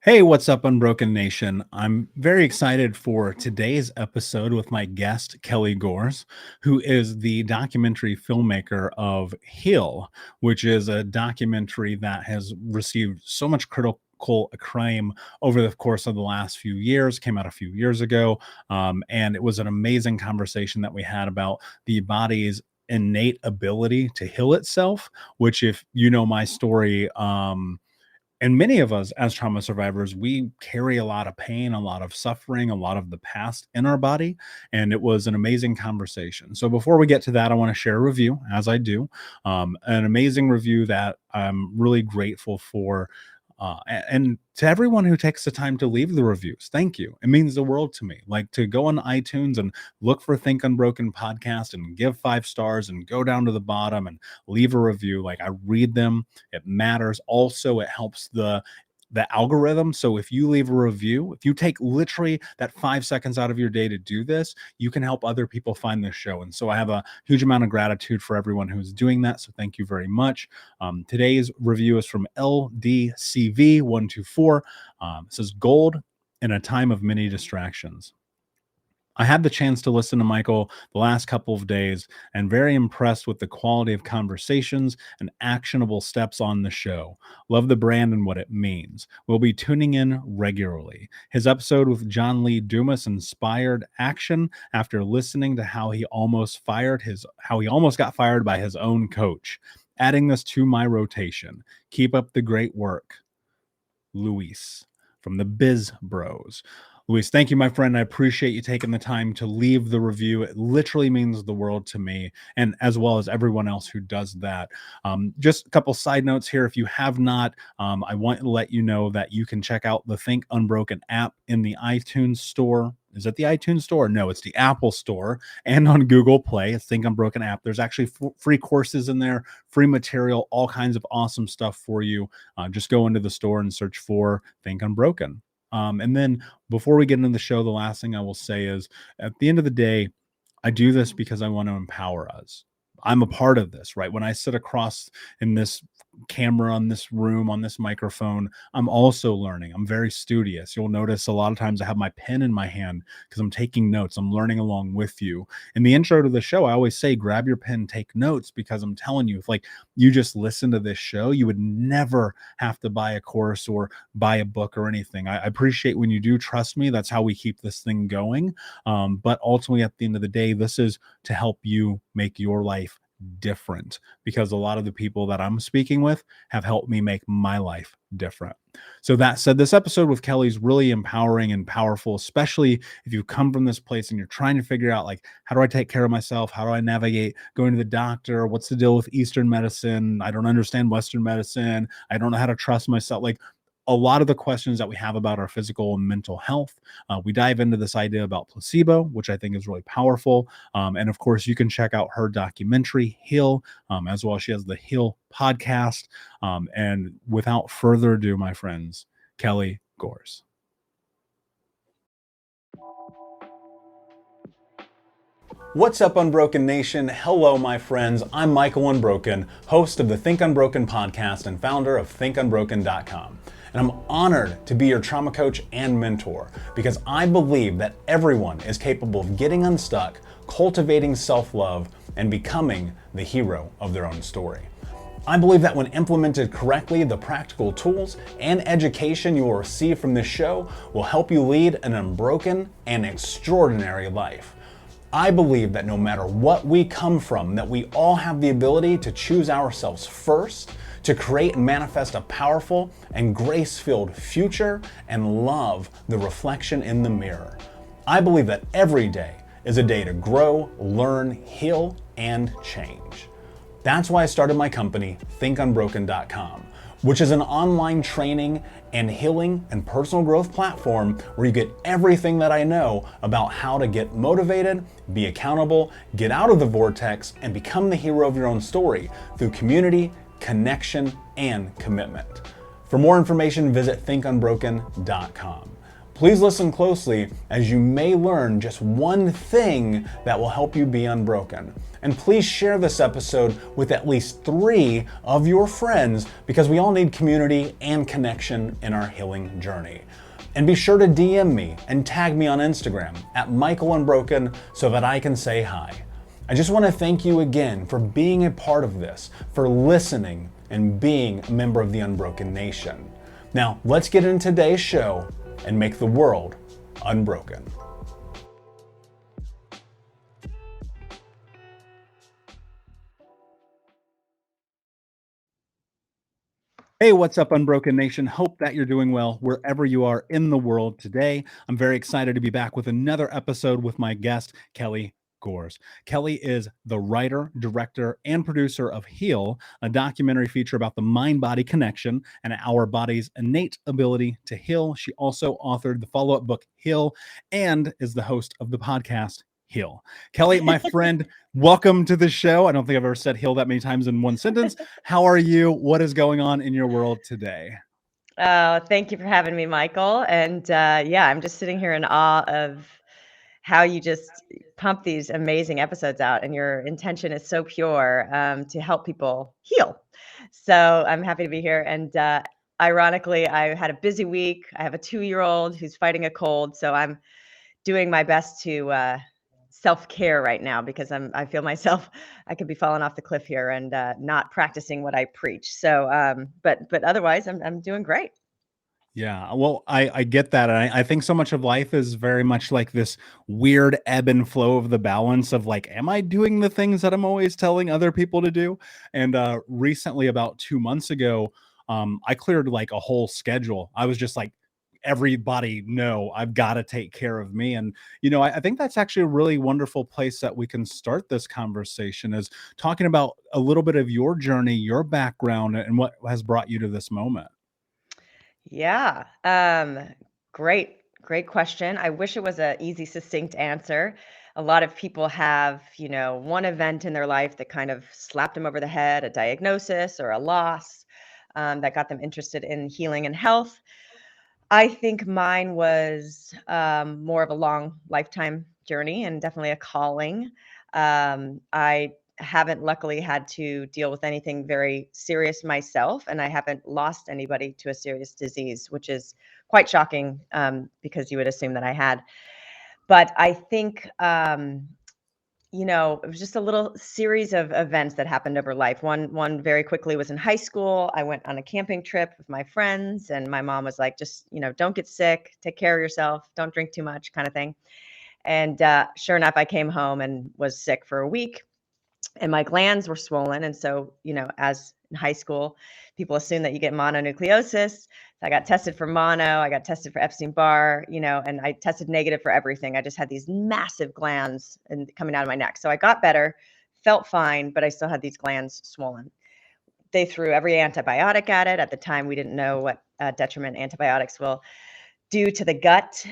Hey, what's up, Unbroken Nation? I'm very excited for today's episode with my guest, Kelly Gores, who is the documentary filmmaker of Heal, which is a documentary that has received so much critical acclaim over the course of the last few years, came out a few years ago. And it was an amazing conversation that we had about the body's innate ability to heal itself, which, if you know my story, and many of us as trauma survivors, we carry a lot of pain, a lot of suffering, a lot of the past in our body. And it was an amazing conversation. So before we get to that, I want to share a review, as I do, an amazing review that I'm really grateful for. And to everyone who takes the time to leave the reviews, thank you. It means the world to me. Like, to go on iTunes and look for Think Unbroken podcast and give 5 stars and go down to the bottom and leave a review. Like, I read them. It matters. Also, it helps the algorithm. So if you leave a review, if you take literally that 5 seconds out of your day to do this, you can help other people find this show. And so I have a huge amount of gratitude for everyone who's doing that. So thank you very much. Today's review is from LDCV124. It says, "Gold in a time of many distractions." I had the chance to listen to Michael the last couple of days and very impressed with the quality of conversations and actionable steps on the show. Love the brand and what it means. We'll be tuning in regularly. His episode with John Lee Dumas inspired action after listening to how he almost got fired by his own coach. Adding this to my rotation. Keep up the great work. Luis from the Biz Bros. Luis, thank you, my friend. I appreciate you taking the time to leave the review. It literally means the world to me, and as well as everyone else who does that. Just a couple side notes here. If you have not, I want to let you know that you can check out the Think Unbroken app in the iTunes store. Is it the iTunes store? No, it's the Apple store, and on Google Play. It's Think Unbroken app. There's actually free courses in there, free material, all kinds of awesome stuff for you. Just go into the store and search for Think Unbroken. And then before we get into the show, the last thing I will say is, at the end of the day, I do this because I want to empower us. I'm a part of this, right? When I sit across in this camera, on this room, on this microphone, I'm also learning. I'm very studious. You'll notice a lot of times I have my pen in my hand because I'm taking notes. I'm learning along with you. In the intro to the show, I always say, grab your pen, take notes, because I'm telling you, if like you just listen to this show, you would never have to buy a course or buy a book or anything. I appreciate when you do. Trust me. That's how we keep this thing going. But ultimately, at the end of the day, this is to help you make your life different, because a lot of the people that I'm speaking with have helped me make my life different. So that said, this episode with Kelly is really empowering and powerful, especially if you come from this place and you're trying to figure out, like, how do I take care of myself? How do I navigate going to the doctor? What's the deal with Eastern medicine? I don't understand Western medicine. I don't know how to trust myself. Like, a lot of the questions that we have about our physical and mental health. We dive into this idea about placebo, which I think is really powerful. And of course, you can check out her documentary, Heal, as well as she has the Heal podcast. And without further ado, my friends, Kelly Gores. What's up, Unbroken Nation? Hello, my friends. I'm Michael Unbroken, host of the Think Unbroken podcast and founder of ThinkUnbroken.com. And I'm honored to be your trauma coach and mentor, because I believe that everyone is capable of getting unstuck, cultivating self-love, and becoming the hero of their own story. I believe that when implemented correctly, the practical tools and education you will receive from this show will help you lead an unbroken and extraordinary life. I believe that no matter what we come from, that we all have the ability to choose ourselves first, to create and manifest a powerful and grace-filled future, and love the reflection in the mirror. I believe that every day is a day to grow, learn, heal, and change. That's why I started my company, ThinkUnbroken.com, which is an online training and healing and personal growth platform where you get everything that I know about how to get motivated, be accountable, get out of the vortex, and become the hero of your own story through community, connection, and commitment. For more information, visit ThinkUnbroken.com. Please listen closely, as you may learn just one thing that will help you be unbroken. And please share this episode with at least 3 of your friends, because we all need community and connection in our healing journey. And be sure to DM me and tag me on Instagram at MichaelUnbroken so that I can say hi. I just want to thank you again for being a part of this, for listening, and being a member of the Unbroken Nation. Now, let's get into today's show and make the world unbroken. Hey, what's up, Unbroken Nation? Hope that you're doing well wherever you are in the world today. I'm very excited to be back with another episode with my guest, Kelly Gores. Kelly is the writer, director, and producer of Heal, a documentary feature about the mind-body connection and our body's innate ability to heal. She also authored the follow-up book, Heal, and is the host of the podcast, Heal. Kelly, my friend, welcome to the show. I don't think I've ever said heal that many times in one sentence. How are you? What is going on in your world today? Oh, thank you for having me, Michael. And yeah, I'm just sitting here in awe of how you just pump these amazing episodes out, and your intention is so pure to help people heal. So I'm happy to be here. And ironically, I had a busy week. I have a 2-year-old who's fighting a cold, so I'm doing my best to self-care right now, because I feel myself I could be falling off the cliff here and not practicing what I preach. So but otherwise I'm doing great. Yeah, well, I get that. And I think so much of life is very much like this weird ebb and flow of the balance of like, am I doing the things that I'm always telling other people to do? And recently, about 2 months ago, I cleared like a whole schedule. I was just like, everybody know I've got to take care of me. And I think that's actually a really wonderful place that we can start this conversation, is talking about a little bit of your journey, your background, and what has brought you to this moment. Yeah. Great question. I wish it was a easy, succinct answer. A lot of people have, one event in their life that kind of slapped them over the head, a diagnosis or a loss, that got them interested in healing and health. I think mine was more of a long lifetime journey, and definitely a calling. I haven't luckily had to deal with anything very serious myself, and I haven't lost anybody to a serious disease, which is quite shocking, because you would assume that I had. But I think it was just a little series of events that happened over life. One very quickly was in high school. I went on a camping trip with my friends, and my mom was like, just, don't get sick, take care of yourself, don't drink too much, kind of thing. And sure enough, I came home and was sick for a week, and my glands were swollen. And so, as in high school, people assume that you get mononucleosis. I got tested for mono, I got tested for Epstein-Barr, and I tested negative for everything. I just had these massive glands coming out of my neck. So I got better, felt fine, but I still had these glands swollen. They threw every antibiotic at it. At the time, we didn't know what detriment antibiotics will do to the gut.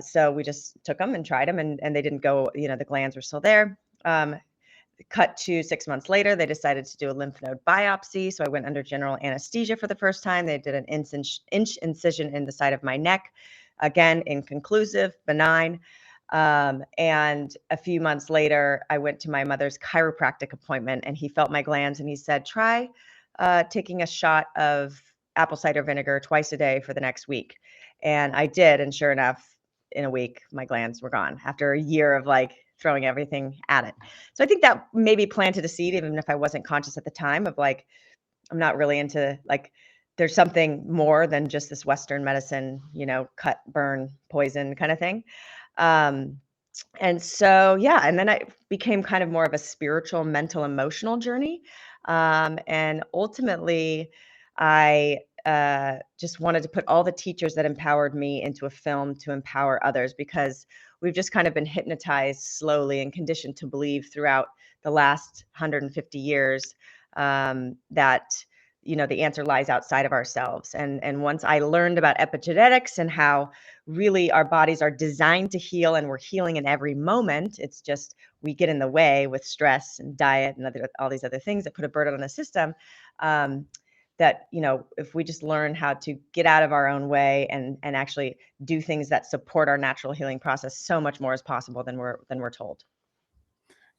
So we just took them and tried them, and they didn't go, the glands were still there. Cut to 6 months later, they decided to do a lymph node biopsy. So I went under general anesthesia for the first time. They did an inch incision in the side of my neck. Again, inconclusive, benign. And a few months later, I went to my mother's chiropractic appointment, and he felt my glands, and he said, try taking a shot of apple cider vinegar twice a day for the next week. And I did. And sure enough, in a week, my glands were gone after a year of like throwing everything at it. So I think that maybe planted a seed, even if I wasn't conscious at the time, of like, I'm not really into like, there's something more than just this Western medicine, cut, burn, poison kind of thing. Um, and so, yeah, and then I became kind of more of a spiritual, mental, emotional journey. And ultimately, I just wanted to put all the teachers that empowered me into a film to empower others, because we've just kind of been hypnotized slowly and conditioned to believe throughout the last 150 years that the answer lies outside of ourselves. And once I learned about epigenetics and how really our bodies are designed to heal, and we're healing in every moment, it's just we get in the way with stress and diet and all these other things that put a burden on the system. that, if we just learn how to get out of our own way and actually do things that support our natural healing process, so much more is possible than we're told.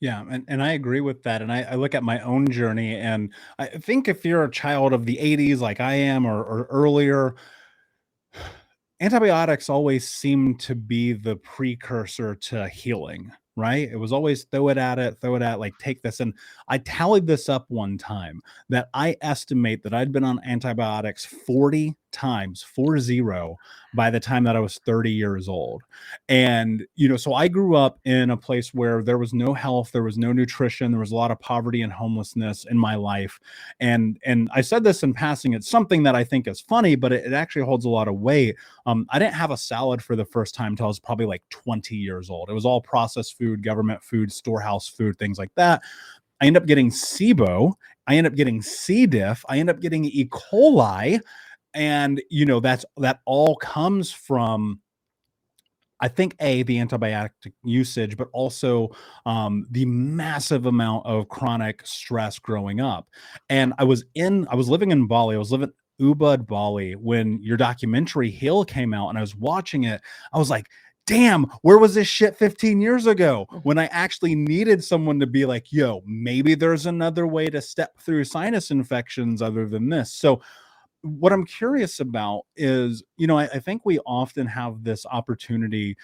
Yeah, and I agree with that. And I look at my own journey, and I think if you're a child of the 80s like I am, or earlier, antibiotics always seem to be the precursor to healing, right? It was always throw it at, like, take this. And I tallied this up one time that I estimate that I'd been on antibiotics 40 times, 40, by the time that I was 30 years old. And, so I grew up in a place where there was no health, there was no nutrition, there was a lot of poverty and homelessness in my life. And I said this in passing, it's something that I think is funny, but it actually holds a lot of weight. I didn't have a salad for the first time until I was probably like 20 years old. It was all processed food, government food, storehouse food, things like that. I end up getting SIBO. I end up getting C. diff. I end up getting E. coli. And, that all comes from, I think, the antibiotic usage, but also the massive amount of chronic stress growing up. And I was living in Bali. I was living Ubud, Bali, when your documentary Heal came out, and I was watching it. I was like, damn, where was this shit 15 years ago, when I actually needed someone to be like, yo, maybe there's another way to step through sinus infections other than this. So what I'm curious about is, I think we often have this opportunity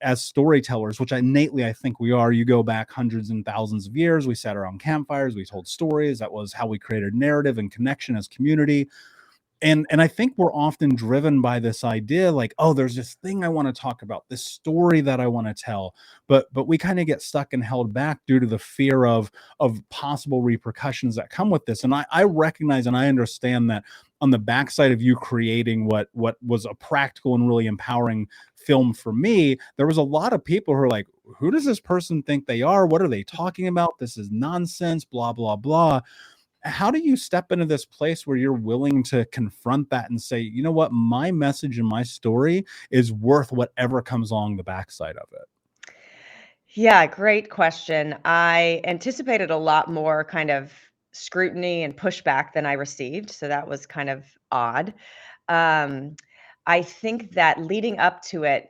as storytellers, which innately I think we are. You go back hundreds and thousands of years, we sat around campfires, we told stories. That was how we created narrative and connection as community. And I think we're often driven by this idea, like, oh, there's this thing I want to talk about, this story that I want to tell, but we kind of get stuck and held back due to the fear of possible repercussions that come with this. And I recognize and I understand that on the backside of you creating what was a practical and really empowering film for me, there was a lot of people who are like, who does this person think they are? What are they talking about? This is nonsense, blah, blah, blah. How do you step into this place where you're willing to confront that and say, you know what, my message and my story is worth whatever comes along the backside of it? Yeah, great question. I anticipated a lot more kind of scrutiny and pushback than I received, so that was kind of odd. Um, I think that leading up to it,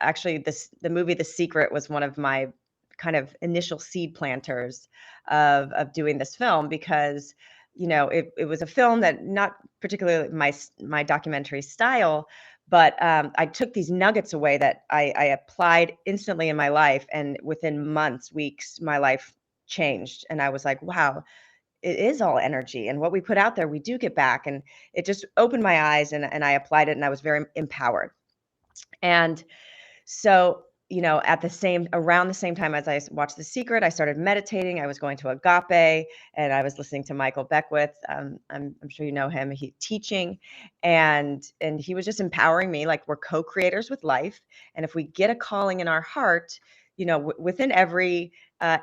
actually the movie The Secret was one of my kind of initial seed planters of doing this film, because it was a film that, not particularly my documentary style, but I took these nuggets away that I applied instantly in my life, and within months, weeks, my life changed, and I was like, wow, it is all energy, and what we put out there, we do get back. And it just opened my eyes, and I applied it, and I was very empowered. And so, around the same time as watched The Secret, I started meditating. I was going to Agape, and I was listening to Michael Beckwith. I'm sure you know him. He teaching, and he was just empowering me. Like, we're co-creators with life, and if we get a calling in our heart, within every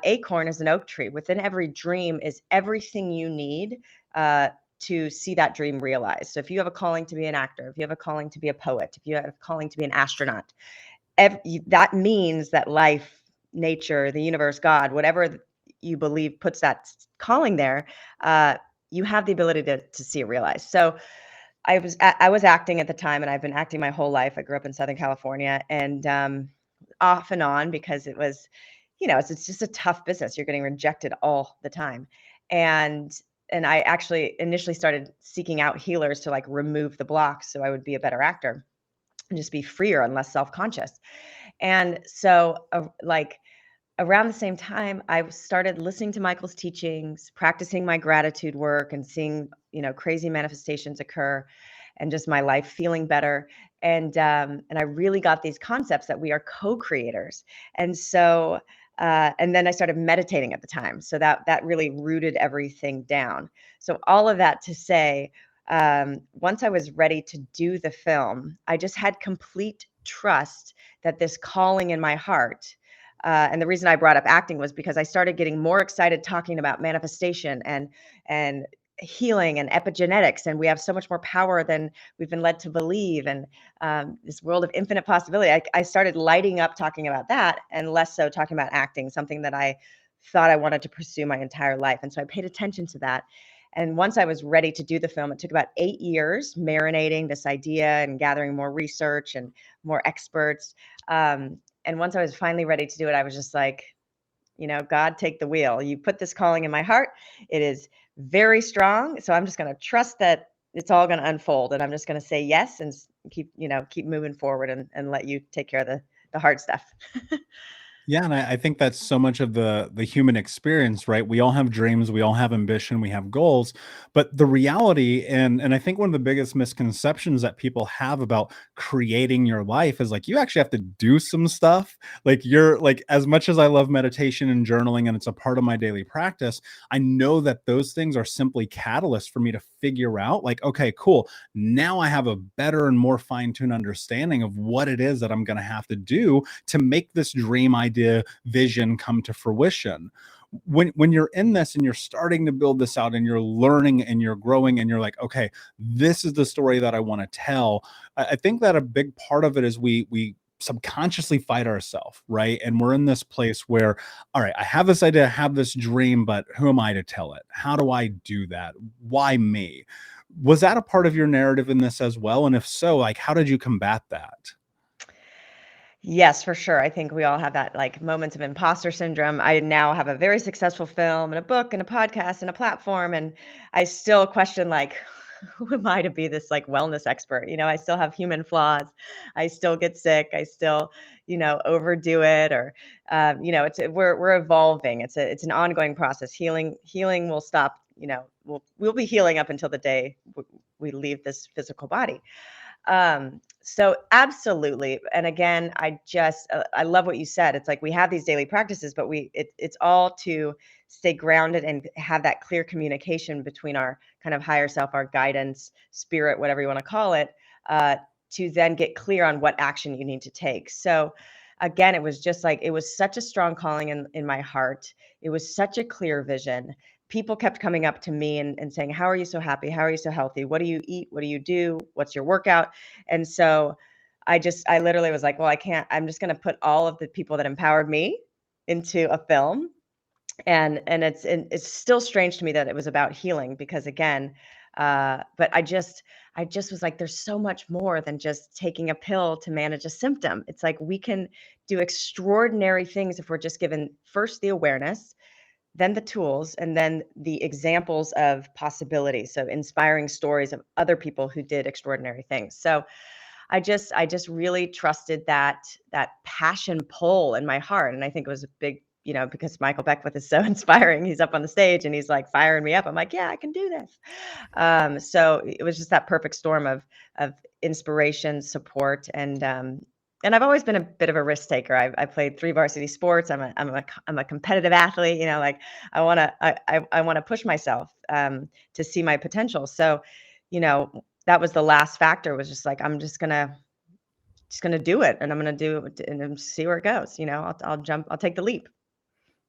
acorn is an oak tree. Within every dream is everything you need. To see that dream realized. So if you have a calling to be an actor, if you have a calling to be a poet, if you have a calling to be an astronaut, that means that life, nature, the universe, God, whatever you believe puts that calling there, you have the ability to see it realized. So I was acting at the time, and I've been acting my whole life. I grew up in Southern California, and off and on, because it was, it's just a tough business. You're getting rejected all the time, and I actually initially started seeking out healers to, like, remove the blocks so I would be a better actor and just be freer and less self-conscious. And so, like, around the same time, I started listening to Michael's teachings, practicing my gratitude work, and seeing, crazy manifestations occur, and just my life feeling better. And I really got these concepts that we are co-creators. And so, and then I started meditating at the time. So that really rooted everything down. So all of that to say, once I was ready to do the film, I just had complete trust that this calling in my heart, and the reason I brought up acting was because I started getting more excited talking about manifestation and healing and epigenetics, and we have so much more power than we've been led to believe, and this world of infinite possibility. I started lighting up talking about that, and less so talking about acting, something that I thought I wanted to pursue my entire life. And so I paid attention to that. And once I was ready to do the film, it took about 8 years marinating this idea and gathering more research and more experts. And once I was finally ready to do it, I was just like, God, take the wheel. You put this calling in my heart. It is very strong. So I'm just going to trust that it's all going to unfold. And I'm just going to say yes and keep moving forward and let you take care of the hard stuff. Yeah, and I think that's so much of the human experience, right? We all have dreams, we all have ambition, we have goals, but the reality, and I think one of the biggest misconceptions that people have about creating your life is like you actually have to do some stuff. Like you're like, as much as I love meditation and journaling, and it's a part of my daily practice, I know that those things are simply catalysts for me to figure out, like, okay, cool. Now I have a better and more fine-tuned understanding of what it is that I'm going to have to do to make this dream idea vision come to fruition. When you're in this and you're starting to build this out and you're learning and you're growing and you're like, okay, this is the story that I want to tell. I think that a big part of it is we subconsciously fight ourselves, right? And we're in this place where, all right, I have this idea, I have this dream, but who am I to tell it? How do I do that? Why me? Was that a part of your narrative in this as well? And if so, like, how did you combat that? Yes, for sure. I think we all have that like moments of imposter syndrome. I now have a very successful film and a book and a podcast and a platform. And I still question like, who am I to be this like wellness expert? I still have human flaws. I still get sick. I still, overdo it or, we're evolving. It's an ongoing process. Healing will stop, we'll be healing up until the day we leave this physical body. So absolutely. And again, I love what you said. It's like we have these daily practices, but it's all to stay grounded and have that clear communication between our kind of higher self, our guidance, spirit, whatever you want to call it, to then get clear on what action you need to take. So again, it was just like it was such a strong calling in my heart. It was such a clear vision. People kept coming up to me and saying, how are you so happy? How are you so healthy? What do you eat? What do you do? What's your workout? And so I literally was like, well, I'm just going to put all of the people that empowered me into a film. And it's still strange to me that it was about healing because again, but I just was like, there's so much more than just taking a pill to manage a symptom. It's like we can do extraordinary things if we're just given first the awareness, then the tools, and then the examples of possibilities. So inspiring stories of other people who did extraordinary things. So I just really trusted that passion pull in my heart. And I think it was a big, because Michael Beckwith is so inspiring. He's up on the stage and he's like firing me up. I'm like, yeah, I can do this. So it was just that perfect storm of inspiration, support, and I've always been a bit of a risk taker. I played 3 varsity sports. I'm a competitive athlete. Like I want to push myself to see my potential. So, that was the last factor. Was just like I'm just gonna do it, and I'm gonna do it and see where it goes. I'll jump. I'll take the leap.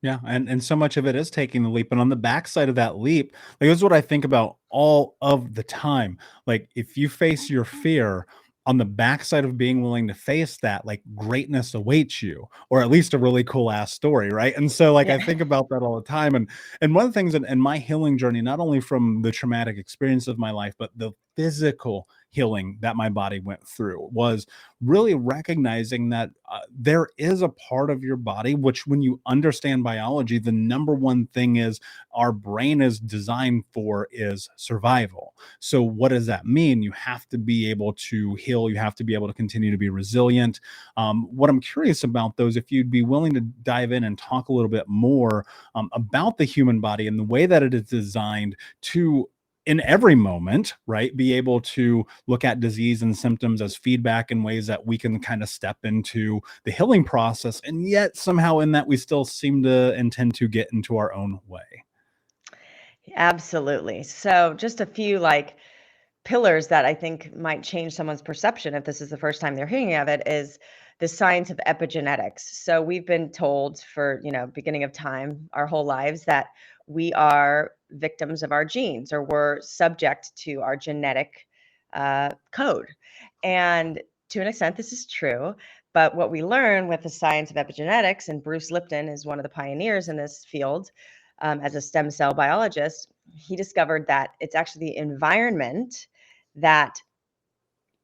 Yeah, and so much of it is taking the leap, and on the backside of that leap, like, this is what I think about all of the time. Like, if you face your fear, on the backside of being willing to face that, like, greatness awaits you, or at least a really cool ass story, right? And so, like, Yeah. I think about that all the time, and one of the things in my healing journey, not only from the traumatic experience of my life, but the physical healing that my body went through was really recognizing that there is a part of your body which, when you understand biology, the number one thing is our brain is designed for is survival. So what does that mean? You have to be able to heal, you have to be able to continue to be resilient. What I'm curious about, though, is if you'd be willing to dive in and talk a little bit more about the human body and the way that it is designed to, in every moment, right, be able to look at disease and symptoms as feedback in ways that we can kind of step into the healing process. And yet, somehow, in that, we still seem to intend to get into our own way. Absolutely. So just a few like pillars that I think might change someone's perception if this is the first time they're hearing of it is the science of epigenetics. So we've been told for, beginning of time, our whole lives that we are victims of our genes or we're subject to our genetic code. And to an extent, this is true. But what we learn with the science of epigenetics, and Bruce Lipton is one of the pioneers in this field as a stem cell biologist, he discovered that it's actually the environment that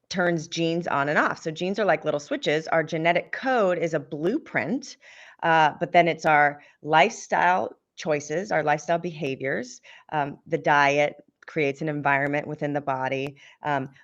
turns genes on and off. So genes are like little switches. Our genetic code is a blueprint, but then it's our lifestyle choices, our lifestyle behaviors. The diet creates an environment within the body.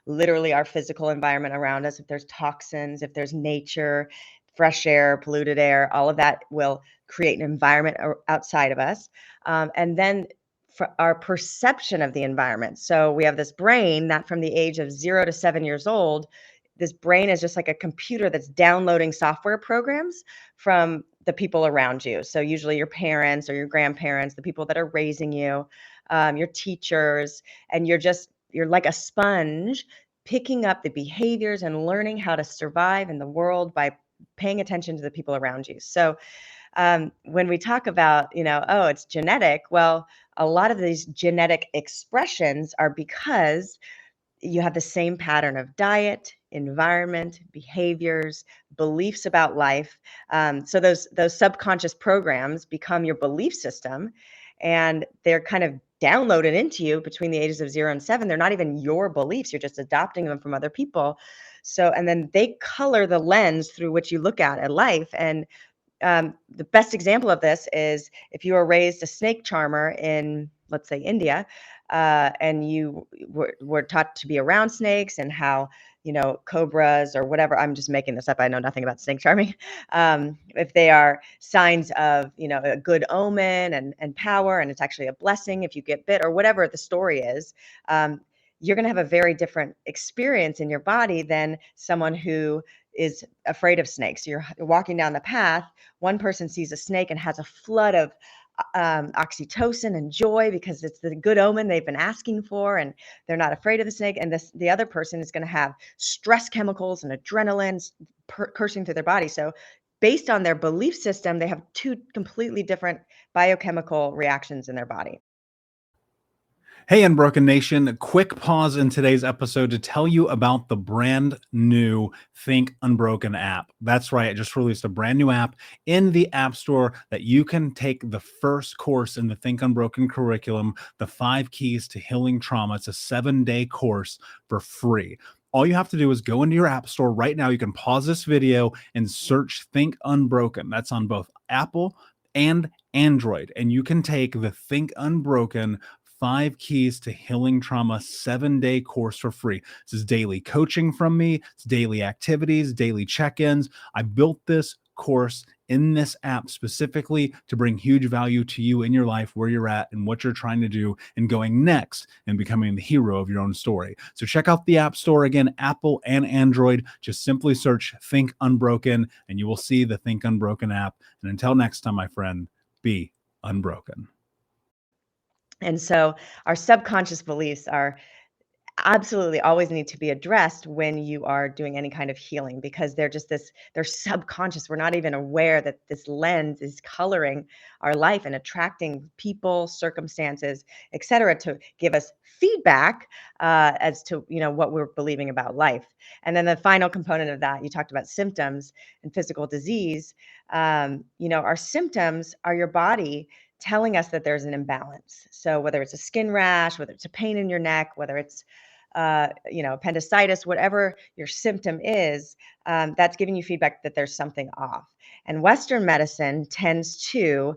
Literally, our physical environment around us. If there's toxins, if there's nature, fresh air, polluted air, all of that will create an environment outside of us. And then for our perception of the environment. So we have this brain that from the age of 0 to 7 years old, this brain is just like a computer that's downloading software programs from the people around you. So usually your parents or your grandparents, the people that are raising you, your teachers, and you're like a sponge picking up the behaviors and learning how to survive in the world by paying attention to the people around you. So when we talk about, oh, it's genetic, well, a lot of these genetic expressions are because you have the same pattern of diet, environment, behaviors, beliefs about life. So those subconscious programs become your belief system, and they're kind of downloaded into you between the ages of 0 and 7. They're not even your beliefs; you're just adopting them from other people. So, and then they color the lens through which you look at life. And the best example of this is if you were raised a snake charmer in, let's say, India, and you were taught to be around snakes and how, cobras or whatever, I'm just making this up. I know nothing about snake charming. If they are signs of, a good omen and power, and it's actually a blessing if you get bit or whatever the story is, you're going to have a very different experience in your body than someone who is afraid of snakes. You're walking down the path, one person sees a snake and has a flood of oxytocin and joy because it's the good omen they've been asking for, and they're not afraid of the snake. And the other person is going to have stress chemicals and adrenaline coursing through their body. So based on their belief system, they have two completely different biochemical reactions in their body. Hey, Unbroken Nation, a quick pause in today's episode to tell you about the brand new Think Unbroken app. That's right, I just released a brand new app in the App Store that you can take the first course in the Think Unbroken curriculum, The 5 Keys to Healing Trauma. It's a 7-day course for free. All you have to do is go into your App Store right now. You can pause this video and search Think Unbroken. That's on both Apple and Android. And you can take the Think Unbroken 5 Keys to Healing Trauma 7-day course for free. This is daily coaching from me. It's daily activities, daily check-ins. I built this course in this app specifically to bring huge value to you in your life, where you're at and what you're trying to do and going next and becoming the hero of your own story. So check out the App Store, again, Apple and Android. Just simply search Think Unbroken and you will see the Think Unbroken app. And until next time, my friend, be unbroken. And so our subconscious beliefs are absolutely always need to be addressed when you are doing any kind of healing, because they're subconscious. We're not even aware that this lens is coloring our life and attracting people, circumstances, etc., to give us feedback as to what we're believing about life. And then the final component of that, you talked about symptoms and physical disease. Our symptoms are your body telling us that there's an imbalance. So whether it's a skin rash, whether it's a pain in your neck, whether it's appendicitis, whatever your symptom is, that's giving you feedback that there's something off. And Western medicine tends to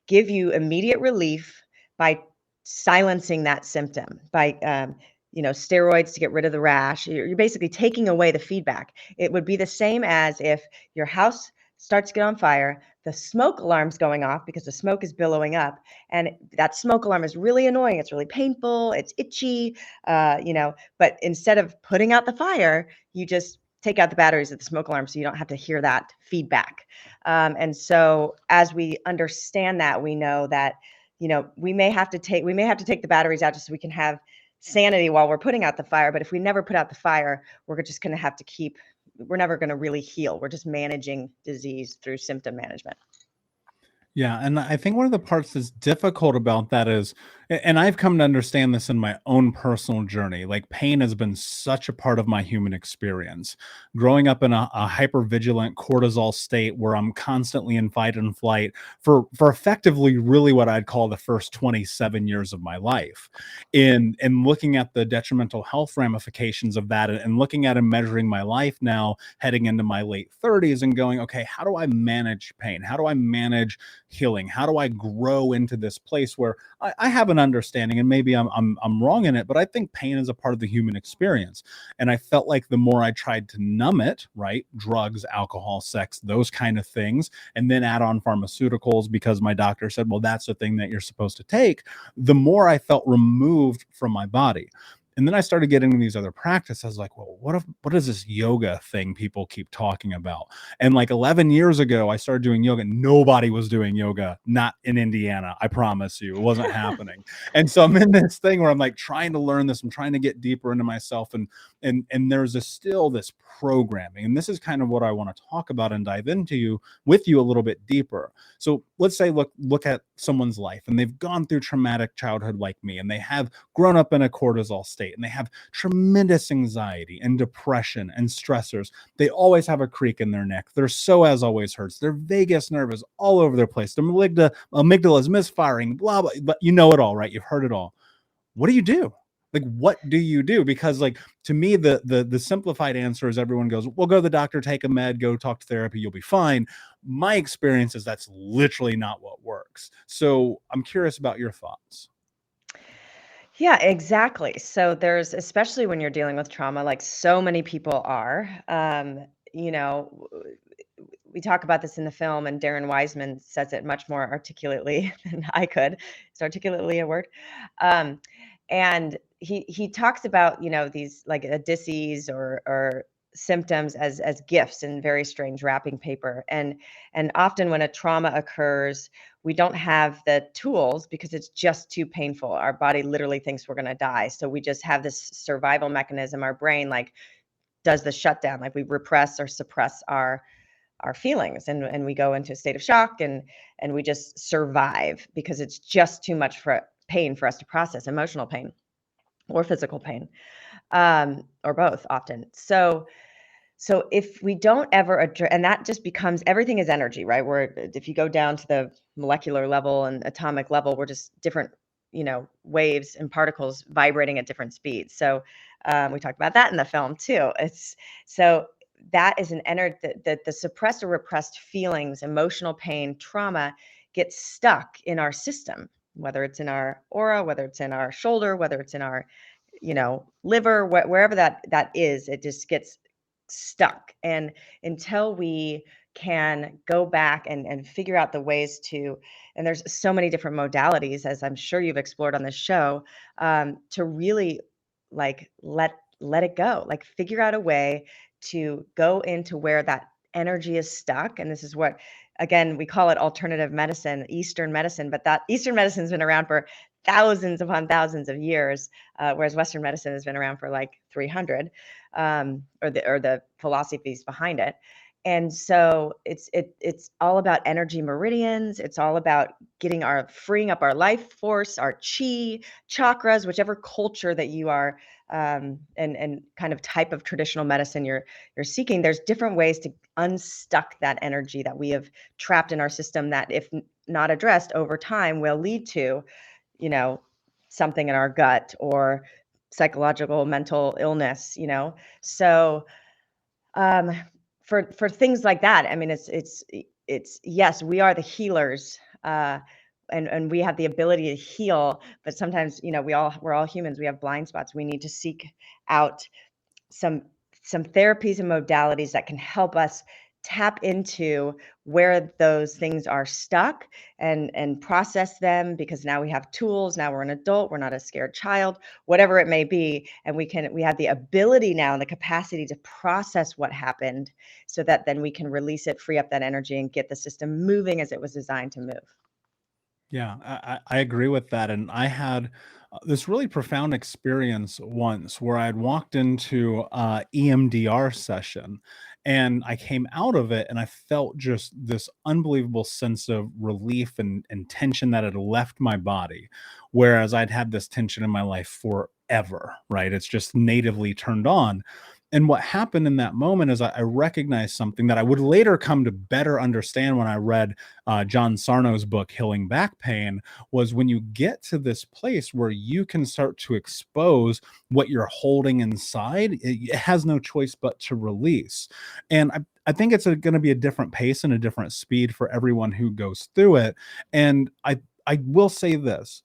give you immediate relief by silencing that symptom, by steroids to get rid of the rash. You're basically taking away the feedback. It would be the same as if your house starts to get on fire, the smoke alarm's going off because the smoke is billowing up, and that smoke alarm is really annoying. It's really painful. It's itchy, but instead of putting out the fire, you just take out the batteries of the smoke alarm so you don't have to hear that feedback. And so as we understand that, we know that, we may have to take the batteries out just so we can have sanity while we're putting out the fire. But if we never put out the fire, we're just going to have to we're never going to really heal. We're just managing disease through symptom management. Yeah. And I think one of the parts that's difficult about that is And I've come to understand this in my own personal journey. Like pain has been such a part of my human experience. Growing up in a hyper vigilant cortisol state where I'm constantly in fight and flight for effectively really what I'd call the first 27 years of my life. In looking at the detrimental health ramifications of that, and looking at and measuring my life now heading into my late 30s and going, okay, how do I manage pain? How do I manage healing? How do I grow into this place where I have an understanding, and maybe I'm wrong in it, but I think pain is a part of the human experience. And I felt like the more I tried to numb it, right, drugs, alcohol, sex, those kind of things, and then add on pharmaceuticals because my doctor said, well, that's the thing that you're supposed to take, the more I felt removed from my body. And then I started getting into these other practices. I was like, well, what is this yoga thing people keep talking about? And like 11 years ago, I started doing yoga. Nobody was doing yoga, not in Indiana. I promise you, it wasn't happening. And so I'm in this thing where I'm like trying to learn this. I'm trying to get deeper into myself. And there's still this programming. And this is kind of what I want to talk about and dive into with you a little bit deeper. So let's say, look at someone's life, and they've gone through traumatic childhood like me, and they have grown up in a cortisol state, and they have tremendous anxiety and depression and stressors. They always have a creak in their neck. Their psoas always hurts. Their vagus nerve is all over their place. Their amygdala is misfiring, blah, blah. But you know it all, right? You've heard it all. What do you do? Like, what do you do? Because like, to me, the simplified answer is everyone goes, well, go to the doctor, take a med, go talk to therapy, you'll be fine. My experience is that's literally not what works. So I'm curious about your thoughts. Yeah, exactly. So there's, especially when you're dealing with trauma, like so many people are, you know, we talk about this in the film, and Darren Wiseman says it much more articulately than I could. It's articulately a word. Um, and he talks about, these like a disease or symptoms as gifts in very strange wrapping paper. And often when a trauma occurs, we don't have the tools because it's just too painful. Our body literally thinks we're going to die. So we just have this survival mechanism. Our brain like does the shutdown, like we repress or suppress our feelings, and we go into a state of shock, and we just survive because it's just too much for pain for us to process, emotional pain or physical pain, or both often. So if we don't ever address, and that just becomes, everything is energy, right? Where if you go down to the molecular level and atomic level, we're just different, waves and particles vibrating at different speeds. So we talked about that in the film too. It's so that is an energy that the suppressed or repressed feelings, emotional pain, trauma gets stuck in our system, whether it's in our aura, whether it's in our shoulder, whether it's in our, liver, wherever that is, it just gets stuck. And until we can go back and figure out the ways to, and there's so many different modalities, as I'm sure you've explored on this show, to really like let it go, like figure out a way to go into where that energy is stuck. And this is what, again, we call it alternative medicine, Eastern medicine, but that Eastern medicine's been around for thousands upon thousands of years, whereas Western medicine has been around for like 300, or the philosophies behind it. And so it's all about energy meridians. It's all about freeing up our life force, our chi, chakras, whichever culture that you are, and kind of type of traditional medicine you're seeking. There's different ways to unstuck that energy that we have trapped in our system that, if not addressed over time, will lead to, you know, something in our gut or psychological mental illness. So um, for things like that, I mean, it's yes, we are the healers, and we have the ability to heal, but sometimes, we're all humans. We have blind spots. We need to seek out some therapies and modalities that can help us tap into where those things are stuck, and process them, because now we have tools. Now we're an adult, we're not a scared child, whatever it may be, and we have the ability now and the capacity to process what happened, so that then we can release it, free up that energy, and get the system moving as it was designed to move. Yeah, I agree with that. And I had this really profound experience once where I had walked into EMDR session, And I came out of it and I felt just this unbelievable sense of relief and tension that had left my body. Whereas I'd had this tension in my life forever, right? It's just natively turned on. And what happened in that moment is I recognized something that I would later come to better understand when I read John Sarno's book, Healing Back Pain, was when you get to this place where you can start to expose what you're holding inside, it has no choice but to release. And I think it's going to be a different pace and a different speed for everyone who goes through it. And I will say this: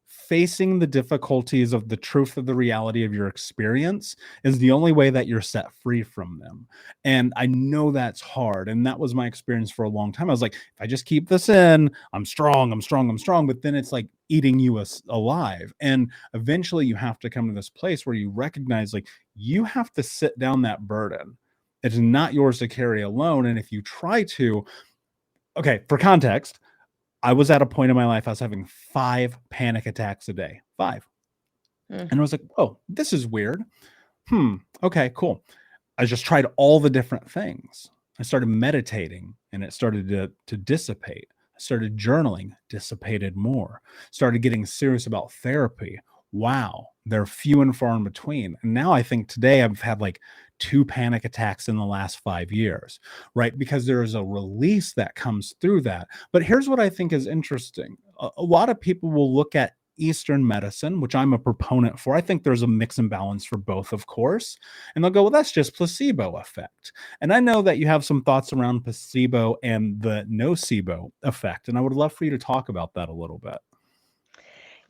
facing the difficulties of the truth of the reality of your experience is the only way that you're set free from them. And I know that's hard. And that was my experience for a long time. I was like, if I just keep this in, I'm strong, I'm strong, I'm strong. But then it's like eating you alive. And eventually you have to come to this place where you recognize, like, you have to sit down that burden. It's not yours to carry alone. And if you try to, okay, for context, I was at a point in my life, I was having 5 panic attacks a day, 5. Mm. And I was like, "Oh, this is weird. Okay, cool." I just tried all the different things. I started meditating and it started to dissipate. I started journaling, dissipated more. Started getting serious about therapy. Wow, they're few and far in between. And now I think today I've had like 2 panic attacks in the last 5 years, right? Because there is a release that comes through that. But here's what I think is interesting. A lot of people will look at Eastern medicine, which I'm a proponent for. I think there's a mix and balance for both, of course. And they'll go, well, that's just placebo effect. And I know that you have some thoughts around placebo and the nocebo effect. And I would love for you to talk about that a little bit.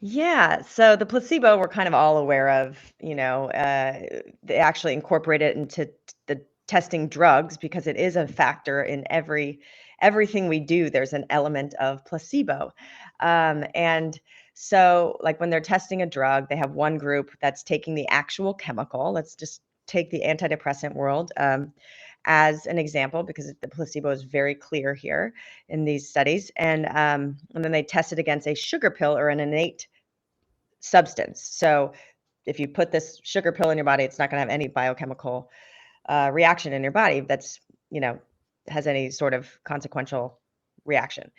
Yeah, so the placebo we're kind of all aware of, they actually incorporate it into the testing drugs because it is a factor in everything we do. There's an element of placebo. And so like when they're testing a drug, they have one group that's taking the actual chemical. Let's just take the antidepressant world as an example because the placebo is very clear here in these studies. And then they test it against a sugar pill or an innate substance. So if you put this sugar pill in your body, it's not going to have any biochemical reaction in your body that's, has any sort of consequential reaction.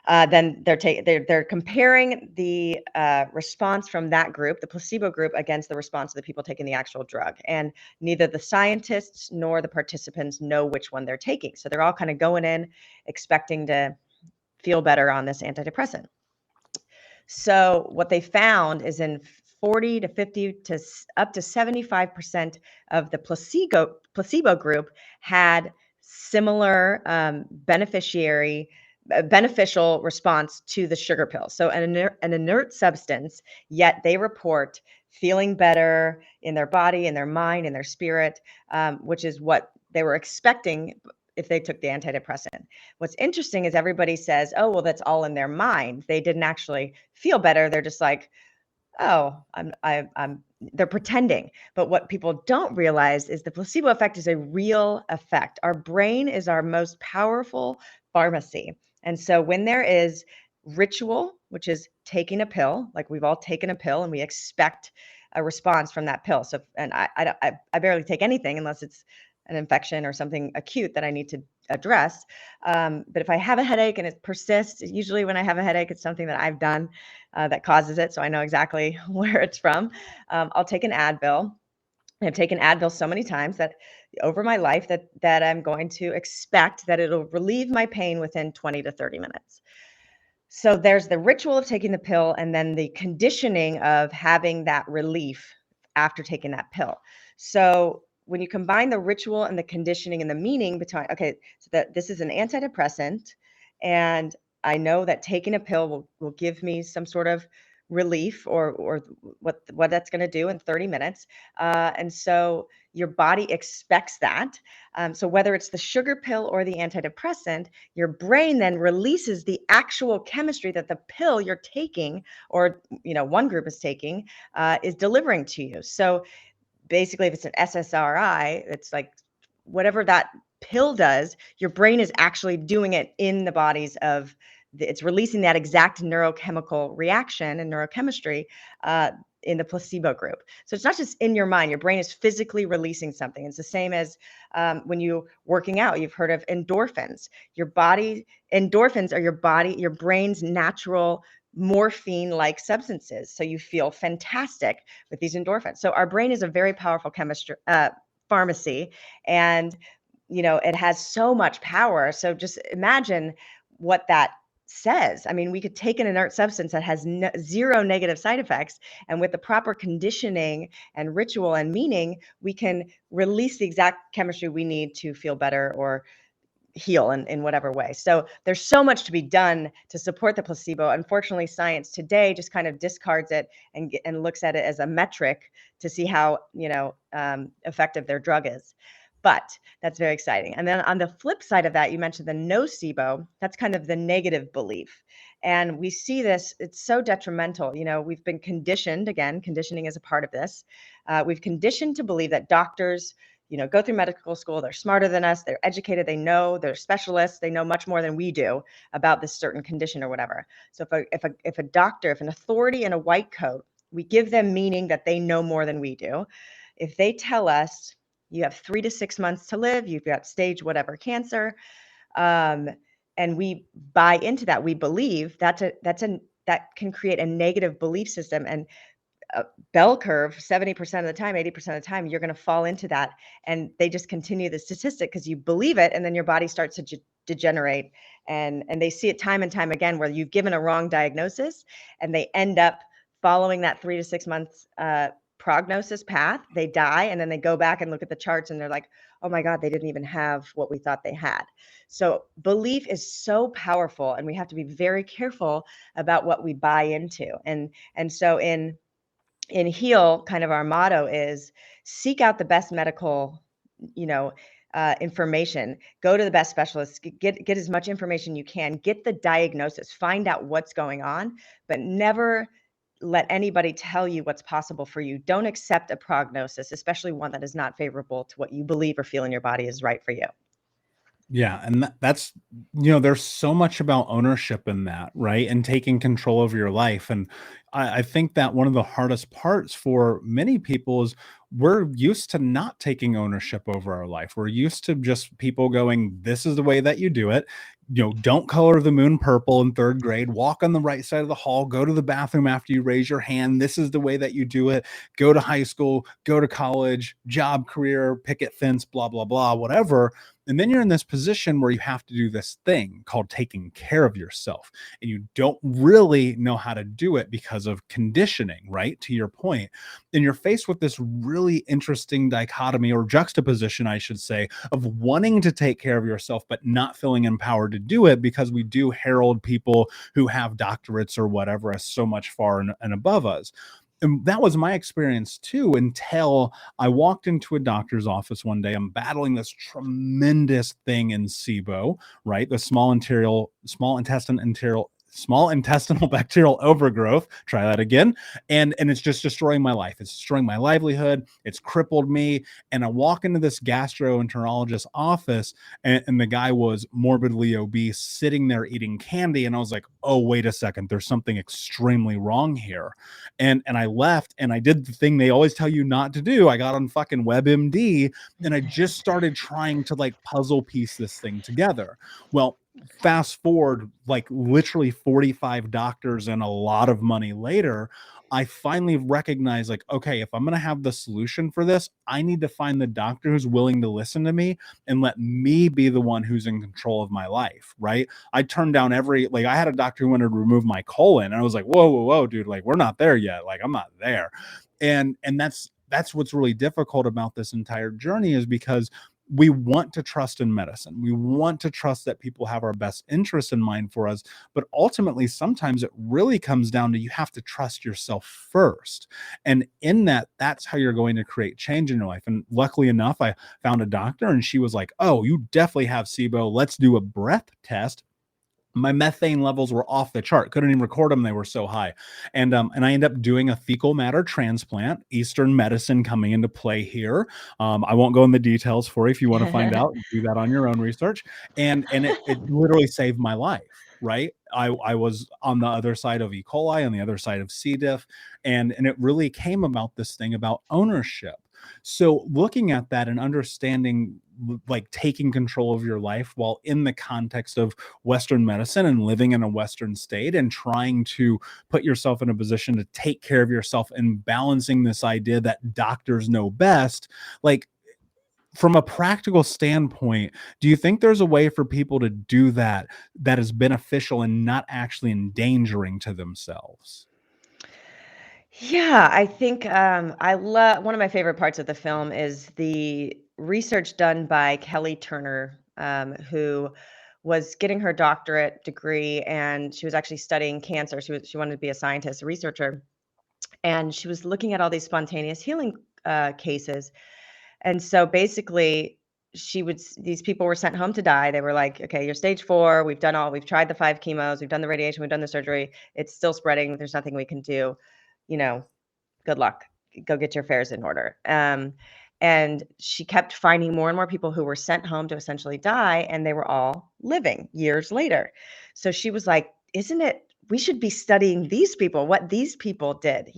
Then they're comparing the response from that group, the placebo group, against the response of the people taking the actual drug. And neither the scientists nor the participants know which one they're taking. So they're all kind of going in expecting to feel better on this antidepressant. So what they found is in 40 to 50 to up to 75% of the placebo group had similar beneficial response to the sugar pill. So an inert substance, yet they report feeling better in their body, in their mind, in their spirit, which is what they were expecting if they took the antidepressant. What's interesting is everybody says, oh, well, that's all in their mind. They didn't actually feel better. They're just like, oh, they're pretending. But what people don't realize is the placebo effect is a real effect. Our brain is our most powerful pharmacy. And so when there is ritual, which is taking a pill, like we've all taken a pill and we expect a response from that pill. So, and I barely take anything unless it's an infection or something acute that I need to address. But if I have a headache and it persists, usually when I have a headache, it's something that I've done that causes it. So I know exactly where it's from. I'll take an Advil. I've taken Advil so many times that over my life that I'm going to expect that it'll relieve my pain within 20 to 30 minutes. So there's the ritual of taking the pill and then the conditioning of having that relief after taking that pill. So when you combine the ritual and the conditioning and the meaning between, okay, so that this is an antidepressant and I know that taking a pill will give me some sort of relief or what that's going to do in 30 minutes. And so your body expects that. So whether it's the sugar pill or the antidepressant, your brain then releases the actual chemistry that the pill you're taking or one group is taking is delivering to you. So basically, if it's an SSRI, it's like whatever that pill does, your brain is actually doing it in the bodies of it's releasing that exact neurochemical reaction and neurochemistry in the placebo group. So it's not just in your mind. Your brain is physically releasing something. It's the same as when you working out. You've heard of endorphins. Endorphins are your brain's natural morphine-like substances. So you feel fantastic with these endorphins. So our brain is a very powerful pharmacy, and it has so much power. So just imagine what that says. I mean, we could take an inert substance that has zero negative side effects, and with the proper conditioning and ritual and meaning, we can release the exact chemistry we need to feel better or heal in whatever way. So there's so much to be done to support the placebo. Unfortunately, science today just kind of discards it and looks at it as a metric to see how effective their drug is. But that's very exciting. And then on the flip side of that, you mentioned the nocebo. That's kind of the negative belief. And we see this, it's so detrimental. We've been conditioned, again, conditioning is a part of this. We've conditioned to believe that doctors go through medical school, they're smarter than us, they're educated, they're specialists, they know much more than we do about this certain condition or whatever. So if a doctor, if an authority in a white coat, we give them meaning that they know more than we do. If they tell us you have 3 to 6 months to live, you've got stage whatever cancer, and we buy into that, we believe that can create a negative belief system. And bell curve, 70% of the time, 80% of the time, you're going to fall into that. And they just continue the statistic because you believe it, and then your body starts to degenerate. And they see it time and time again where you've given a wrong diagnosis and they end up following that 3 to 6 months prognosis path. They die, and then they go back and look at the charts and they're like, oh my God, they didn't even have what we thought they had. So belief is so powerful, and we have to be very careful about what we buy into. And so in HEAL, kind of our motto is seek out the best medical, information, go to the best specialists, get as much information you can, get the diagnosis, find out what's going on, but never let anybody tell you what's possible for you. Don't accept a prognosis, especially one that is not favorable to what you believe or feel in your body is right for you. Yeah. And that's, there's so much about ownership in that, right? And taking control of your life. And I think that one of the hardest parts for many people is we're used to not taking ownership over our life. We're used to just people going, this is the way that you do it. Don't color the moon purple in 3rd grade, walk on the right side of the hall, go to the bathroom after you raise your hand. This is the way that you do it. Go to high school, go to college, job, career, picket fence, blah, blah, blah, whatever. And then you're in this position where you have to do this thing called taking care of yourself. And you don't really know how to do it because of conditioning, right? To your point. And you're faced with this really interesting dichotomy, or juxtaposition, I should say, of wanting to take care of yourself, but not feeling empowered to do it, because we do herald people who have doctorates or whatever as so much far and above us. And that was my experience too, until I walked into a doctor's office one day. I'm battling this tremendous thing in SIBO, right? The small intestinal bacterial overgrowth. Try that again. And it's just destroying my life. It's destroying my livelihood. It's crippled me. And I walk into this gastroenterologist's office, and the guy was morbidly obese, sitting there eating candy. And I was like, oh, wait a second. There's something extremely wrong here. And I left, and I did the thing they always tell you not to do. I got on fucking WebMD, and I just started trying to like puzzle piece this thing together. Well, fast forward like literally 45 doctors and a lot of money later, I finally recognized, like, okay, if I'm going to have the solution for this, I need to find the doctor who's willing to listen to me and let me be the one who's in control of my life, right? I turned down I had a doctor who wanted to remove my colon, and I was like, whoa, dude, like, we're not there yet. Like, I'm not there. And that's what's really difficult about this entire journey, is because we want to trust in medicine. We want to trust that people have our best interests in mind for us. But ultimately, sometimes it really comes down to you have to trust yourself first. And in that, that's how you're going to create change in your life. And luckily enough, I found a doctor, and she was like, oh, you definitely have SIBO. Let's do a breath test. My methane levels were off the chart. Couldn't even record them. They were so high. And I ended up doing a fecal matter transplant, Eastern medicine coming into play here. I won't go in the details for you. If you want to find out, do that on your own research. And it literally saved my life. right? I was on the other side of E. coli, on the other side of C. diff, and it really came about this thing about ownership. So looking at that and understanding, like, taking control of your life while in the context of Western medicine and living in a Western state and trying to put yourself in a position to take care of yourself and balancing this idea that doctors know best, like, from a practical standpoint, do you think there's a way for people to do that that is beneficial and not actually endangering to themselves? Yeah, I think I love one of my favorite parts of the film is the research done by Kelly Turner, who was getting her doctorate degree, and she was actually studying cancer. She wanted to be a scientist, a researcher, and she was looking at all these spontaneous healing cases. And so basically, these people were sent home to die. They were like, okay, you're stage 4. We've tried the 5 chemos, we've done the radiation, we've done the surgery. It's still spreading. There's nothing we can do. You know, good luck. Go get your affairs in order. And she kept finding more and more people who were sent home to essentially die, and they were all living years later. So she was like, isn't it? We should be studying these people, what these people did.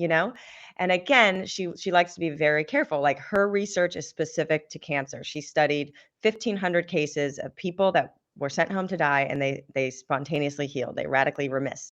And again, she likes to be very careful. Like her research is specific to cancer. She studied 1,500 cases of people that were sent home to die, and they spontaneously healed. They radically remissed.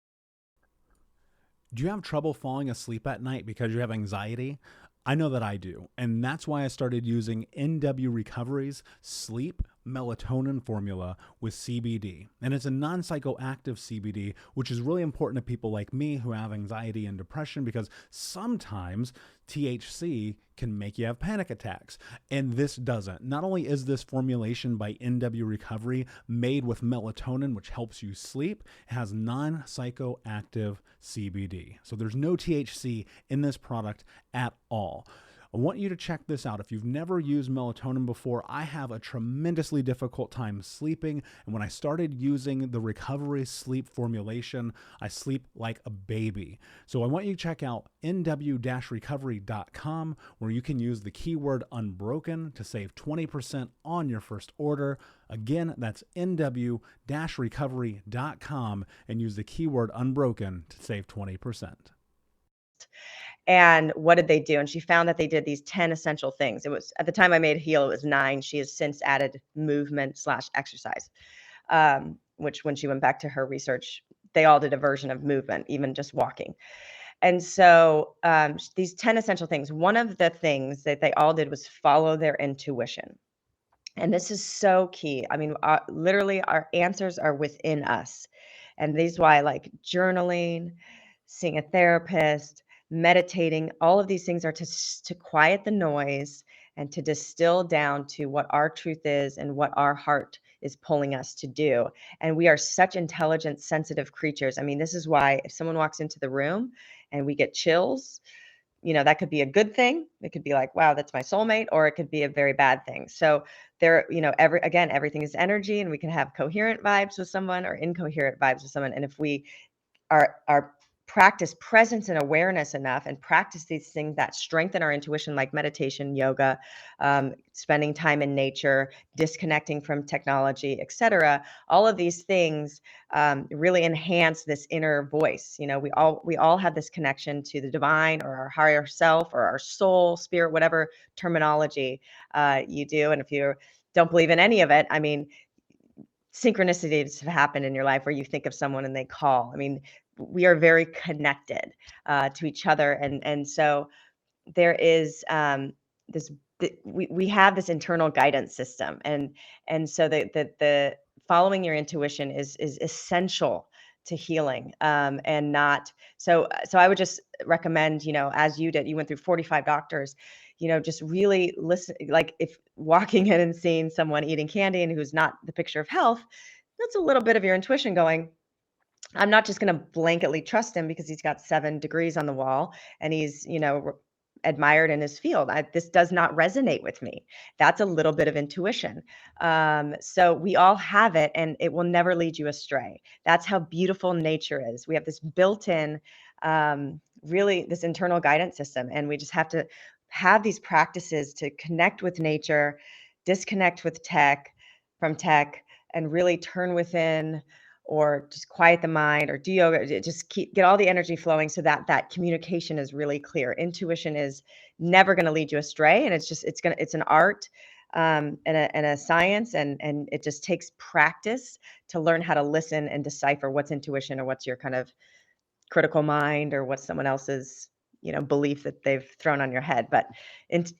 Do you have trouble falling asleep at night because you have anxiety? I know that I do. And that's why I started using NW Recovery's sleep melatonin formula with CBD. And it's a non psychoactive CBD, which is really important to people like me who have anxiety and depression because sometimes THC can make you have panic attacks. And this doesn't. Not only is this formulation by NW Recovery made with melatonin, which helps you sleep, it has non psychoactive CBD. So there's no THC in this product at all. I want you to check this out. If you've never used melatonin before, I have a tremendously difficult time sleeping. And when I started using the recovery sleep formulation, I sleep like a baby. So I want you to check out nw-recovery.com, where you can use the keyword unbroken to save 20% on your first order. Again, that's nw-recovery.com and use the keyword unbroken to save 20%. And what did they do? And she found that they did these 10 essential things. It was at the time I made Heal, it was 9. She has since added movement/exercise, which when she went back to her research, they all did a version of movement, even just walking. And so these 10 essential things, one of the things that they all did was follow their intuition. And this is so key. I mean, literally, our answers are within us. And these is why, like journaling, seeing a therapist, meditating, all of these things are to quiet the noise and to distill down to what our truth is and what our heart is pulling us to do. And we are such intelligent, sensitive creatures. I mean, this is why if someone walks into the room and we get chills, that could be a good thing. It could be like, wow, that's my soulmate, or it could be a very bad thing. So everything is energy, and we can have coherent vibes with someone or incoherent vibes with someone. And if we are practice presence and awareness enough and practice these things that strengthen our intuition, like meditation, yoga, spending time in nature, disconnecting from technology, etc., all of these things really enhance this inner voice. We all have this connection to the divine or our higher self or our soul, spirit, whatever terminology you do. And if you don't believe in any of it, I mean, synchronicities have happened in your life where you think of someone and they call. I mean, we are very connected to each other, and so there is this. We have this internal guidance system, and so the following your intuition is essential to healing, and not so. So I would just recommend, as you did, you went through 45 doctors. Just really listen. Like if walking in and seeing someone eating candy and who's not the picture of health, that's a little bit of your intuition going, I'm not just going to blanketly trust him because he's got 7 degrees on the wall and he's, admired in his field. This does not resonate with me. That's a little bit of intuition. So we all have it, and it will never lead you astray. That's how beautiful nature is. We have this built-in, really this internal guidance system, and we just have to have these practices to connect with nature, disconnect from tech, and really turn within, or just quiet the mind or do yoga, just get all the energy flowing so that that communication is really clear. Intuition is never going to lead you astray, and it's an art, and a science, and it just takes practice to learn how to listen and decipher what's intuition or what's your kind of critical mind or what's someone else's, belief that they've thrown on your head. But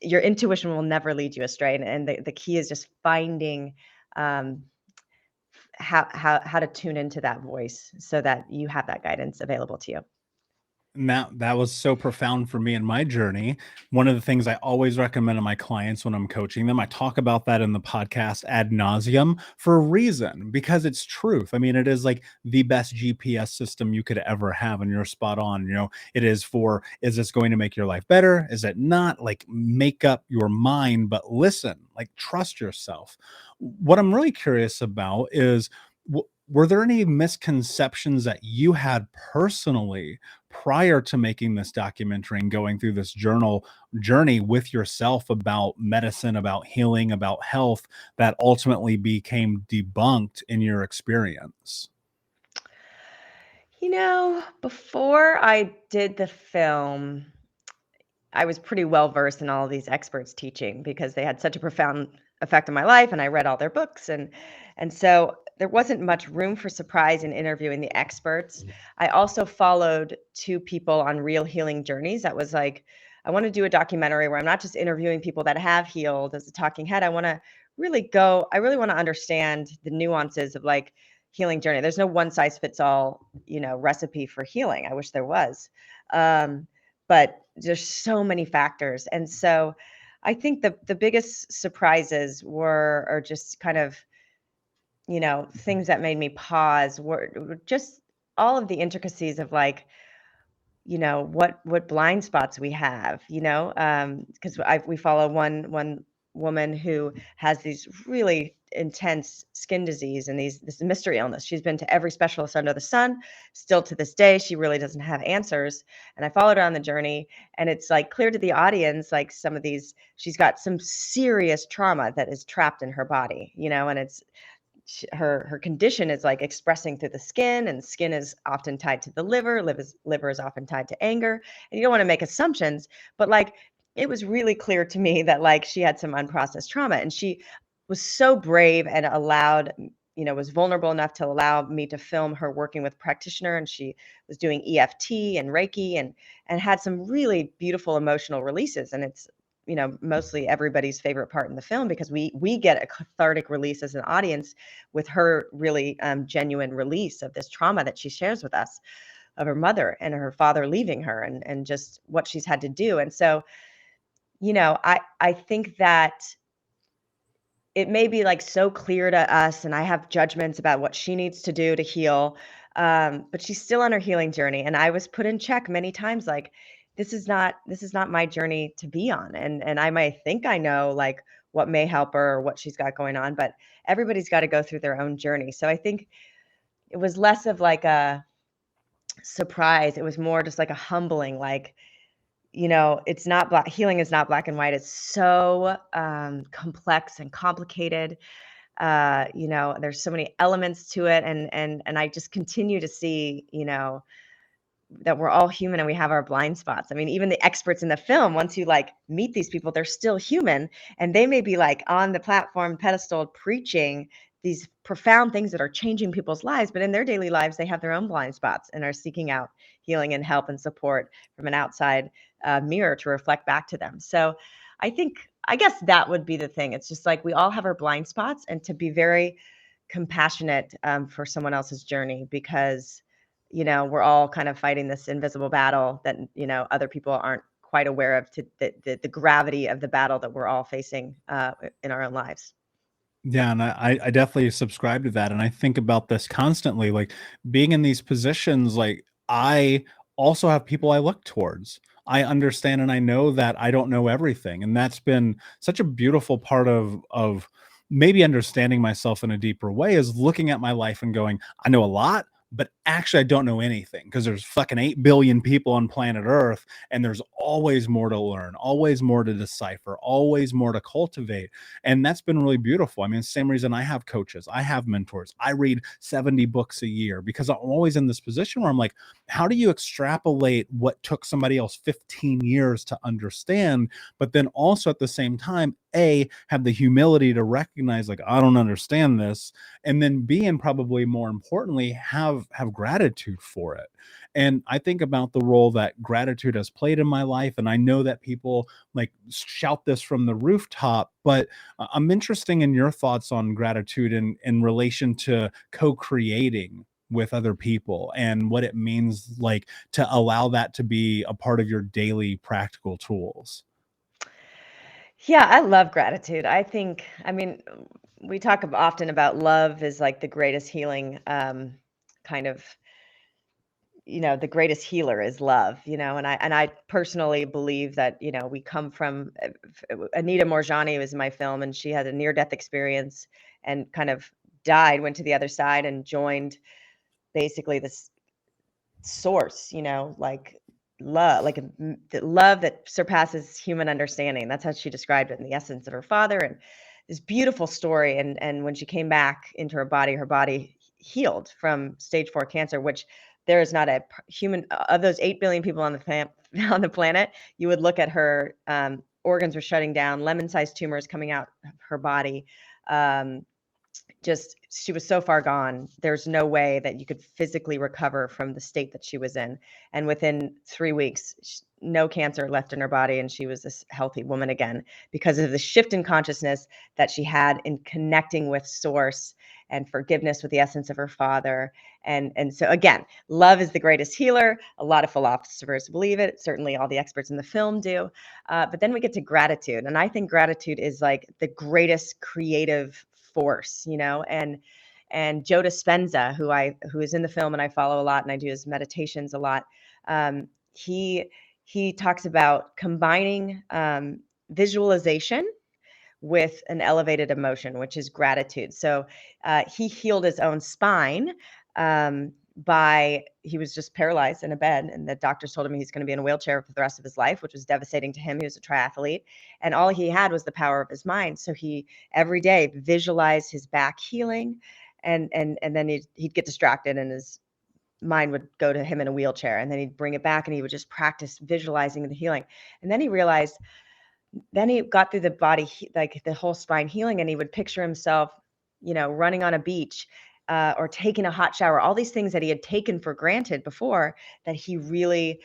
your intuition will never lead you astray, and the key is just finding, um, how to tune into that voice so that you have that guidance available to you. Now that was so profound for me in my journey. One of the things I always recommend to my clients when I'm coaching them, I talk about that in the podcast ad nauseum for a reason, because it's truth. I mean, it is like the best GPS system you could ever have, and you're spot on. It is for, is this going to make your life better? Is it not? Like, make up your mind, but listen, like, trust yourself. What I'm really curious about is, were there any misconceptions that you had personally prior to making this documentary and going through this journey with yourself about medicine, about healing, about health, that ultimately became debunked in your experience? Before I did the film, I was pretty well versed in all of these experts' teaching because they had such a profound effect on my life, and I read all their books, and so there wasn't much room for surprise in interviewing the experts. I also followed two people on real healing journeys. That was like, I want to do a documentary where I'm not just interviewing people that have healed as a talking head. I really want to understand the nuances of like healing journey. There's no one size fits all, recipe for healing. I wish there was. But there's so many factors. And so I think the biggest surprises are just kind of, things that made me pause were just all of the intricacies of like, what blind spots we have, because we follow one woman who has these really intense skin disease and this mystery illness. She's been to every specialist under the sun. Still to this day, she really doesn't have answers. And I followed her on the journey, and it's like clear to the audience, like she's got some serious trauma that is trapped in her body, and it's her condition is like expressing through the skin, and skin is often tied to the liver is often tied to anger, and you don't want to make assumptions, but like it was really clear to me that like she had some unprocessed trauma, and she was so brave and was vulnerable enough to allow me to film her working with a practitioner, and she was doing EFT and Reiki, and had some really beautiful emotional releases. And it's mostly everybody's favorite part in the film, because we get a cathartic release as an audience with her really genuine release of this trauma that she shares with us, of her mother and her father leaving her, and just what she's had to do. And so, I think that it may be like so clear to us, and I have judgments about what she needs to do to heal. But she's still on her healing journey. And I was put in check many times, like, this is not my journey to be on. And I might think I know like what may help her or what she's got going on, but everybody's got to go through their own journey. So I think it was less of like a surprise. It was more just like a humbling, like, it's not black. Healing is not black and white. It's so complex and complicated. There's so many elements to it, and I just continue to see, that we're all human and we have our blind spots. I mean, even the experts in the film, once you like meet these people, they're still human, and they may be like on the platform pedestal preaching these profound things that are changing people's lives, but in their daily lives, they have their own blind spots and are seeking out healing and help and support from an outside mirror to reflect back to them. So I guess that would be the thing. It's just like we all have our blind spots, and to be very compassionate for someone else's journey, because we're all kind of fighting this invisible battle that other people aren't quite aware of, to the gravity of the battle that we're all facing in our own lives. Yeah, and I definitely subscribe to that, and I think about this constantly, like, being in these positions, like, I also have people I look towards. I understand and I know that I don't know everything, and that's been such a beautiful part of maybe understanding myself in a deeper way, is looking at my life and going, "I know a lot, but actually I don't know anything, because there's fucking 8 billion people on planet Earth, and there's always more to learn, always more to decipher, always more to cultivate. And that's been really beautiful. I mean, same reason I have coaches, I have mentors, I read 70 books a year, because I'm always in this position where I'm like, how do you extrapolate what took somebody else 15 years to understand, but then also at the same time, A, have the humility to recognize, like, I don't understand this, and then B, and probably more importantly, have gratitude for it. And I think about the role that gratitude has played in my life, and I know that people like shout this from the rooftop, but I'm interested in your thoughts on gratitude in relation to co-creating with other people, and what it means, like, to allow that to be a part of your daily practical tools. Yeah, I love gratitude. I mean, we talk often about love is like the greatest healing, kind of, the greatest healer is love, and I personally believe that, we come from Anita Morjani was in my film, and she had a near-death experience and kind of died, went to the other side and joined basically this source, like love, like the love that surpasses human understanding. That's how she described it in the essence of her father, and this beautiful story. And when she came back into her body healed from stage 4 cancer, which there is not a human of those 8 billion people on the on the planet. You would look at her, organs were shutting down, lemon-sized tumors coming out of her body. Um, just she was so far gone. There's no way that you could physically recover from the state that she was in. And within 3 weeks, no cancer left in her body, and she was this healthy woman again because of the shift in consciousness that she had in connecting with source and forgiveness with the essence of her father. And so again, love is the greatest healer. A lot of philosophers believe it. Certainly all the experts in the film do. But then we get to gratitude. And I think gratitude is like the greatest creative force, and Joe Dispenza, who is in the film and I follow a lot, and I do his meditations a lot. He talks about combining visualization with an elevated emotion, which is gratitude. So he healed his own spine, by he was just paralyzed in a bed, and the doctors told him he's going to be in a wheelchair for the rest of his life, which was devastating to him. He was a triathlete, and all he had was the power of his mind. So he every day visualized his back healing, and then he'd get distracted, and his mind would go to him in a wheelchair, and then he'd bring it back, and he would just practice visualizing the healing. And then he realized, then he got through the body, like the whole spine healing, and he would picture himself, running on a beach, or taking a hot shower, all these things that he had taken for granted before that he really,